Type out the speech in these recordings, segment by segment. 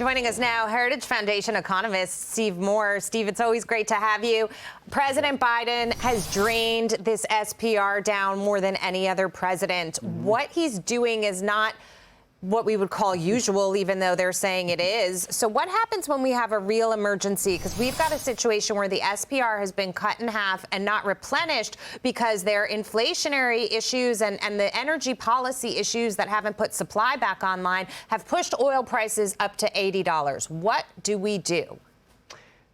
Joining us now, Heritage Foundation economist Steve Moore. Steve, it's always great to have you. President Biden has drained this SPR down more than any other president. What he's doing is not what we would call usual, even though they're saying it is. So what happens when we have a real emergency? Because we've got a situation where the SPR has been cut in half and not replenished because there are inflationary issues and the energy policy issues that haven't put supply back online have pushed oil prices up to $80. What do we do?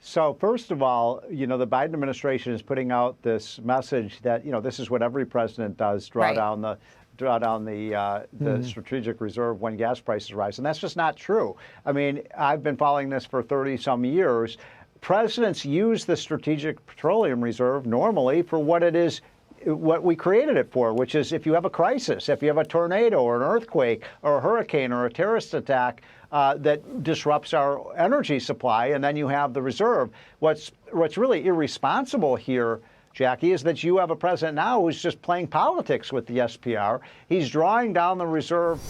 So first of all, the Biden administration is putting out this message that, this is what every president does, draw down the strategic reserve when gas prices rise. And that's just not true. I mean, I've been following this for 30-some years. Presidents use the strategic petroleum reserve normally for what it is, what we created it for, which is if you have a crisis, if you have a tornado or an earthquake or a hurricane or a terrorist attack that disrupts our energy supply, and then you have the reserve. What's really irresponsible here, Jackie, is that you have a president now who's just playing politics with the SPR. He's drawing down the reserve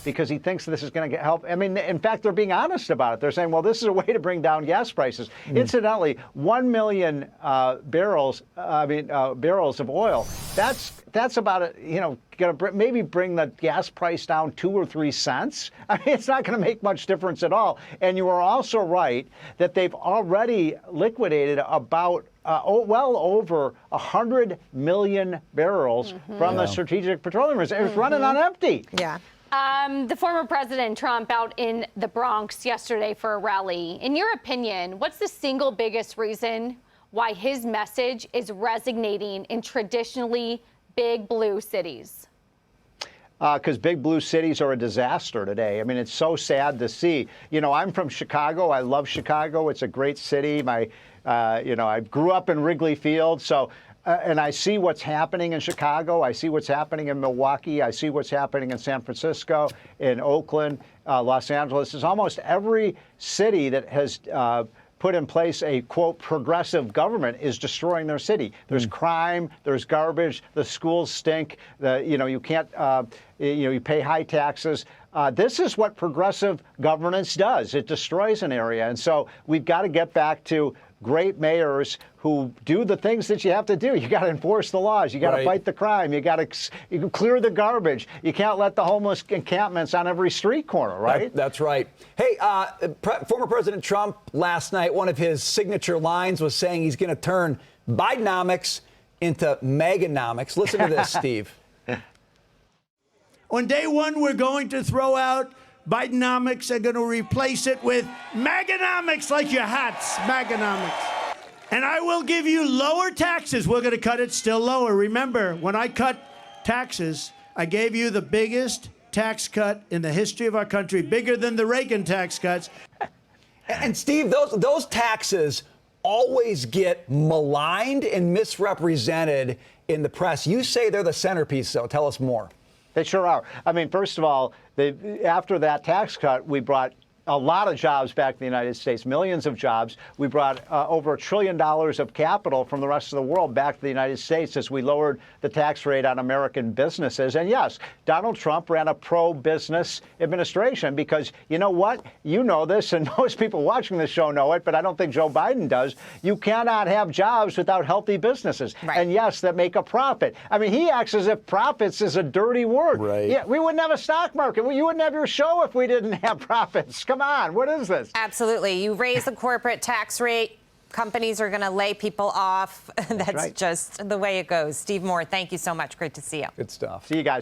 because he thinks this is going to help. I mean, in fact, they're being honest about it. They're saying, well, this is a way to bring down gas prices. Incidentally, 1 million barrels of oil. That's about going to maybe bring the gas price down 2 or 3 cents. I mean, it's not going to make much difference at all. And you are also right that they've already liquidated about well over 100 million barrels from the strategic petroleum reserve. It's running on empty. Yeah. The former President Trump out in the Bronx yesterday for a rally. In your opinion, what's the single biggest reason why his message is resonating in traditionally big blue cities? Because big blue cities are a disaster today. I mean, it's so sad to see. I'm from Chicago. I love Chicago. It's a great city. I grew up in Wrigley Field. So, and I see what's happening in Chicago. I see what's happening in Milwaukee. I see what's happening in San Francisco, in Oakland, Los Angeles. It's almost every city that has put in place a, quote, progressive government is destroying their city. There's crime, there's garbage, the schools stink, you can't, you pay high taxes. This is what progressive governance does. It destroys an area. And so we've got to get back to great mayors who do the things that you have to do. You got to enforce the laws. You got to fight the crime. You got to clear the garbage. You can't let the homeless encampments on every street corner, right? That's right. Hey, former President Trump last night, one of his signature lines was saying he's going to turn Bidenomics into Meganomics. Listen to this, Steve. On day one, we're going to throw out Bidenomics and going to replace it with Meganomics, like your hats, Meganomics. And I will give you lower taxes. We're going to cut it still lower. Remember, when I cut taxes, I gave you the biggest tax cut in the history of our country, bigger than the Reagan tax cuts. And Steve, those taxes always get maligned and misrepresented in the press. You say they're the centerpiece, though. Tell us more. They sure are. I mean, first of all, after that tax cut, we brought a lot of jobs back to the United States, millions of jobs. We brought over $1 trillion of capital from the rest of the world back to the United States as we lowered the tax rate on American businesses. And yes, Donald Trump ran a pro-business administration because you know what? You know this, and most people watching this show know it, but I don't think Joe Biden does. You cannot have jobs without healthy businesses. Right. And yes, that make a profit. I mean, he acts as if profits is a dirty word. Right. Yeah, we wouldn't have a stock market. You wouldn't have your show if we didn't have profits. Come on, what is this? Absolutely. You raise the corporate tax rate, companies are going to lay people off. That's right. Just the way it goes. Steve Moore, thank you so much. Great to see you. Good stuff. See you guys.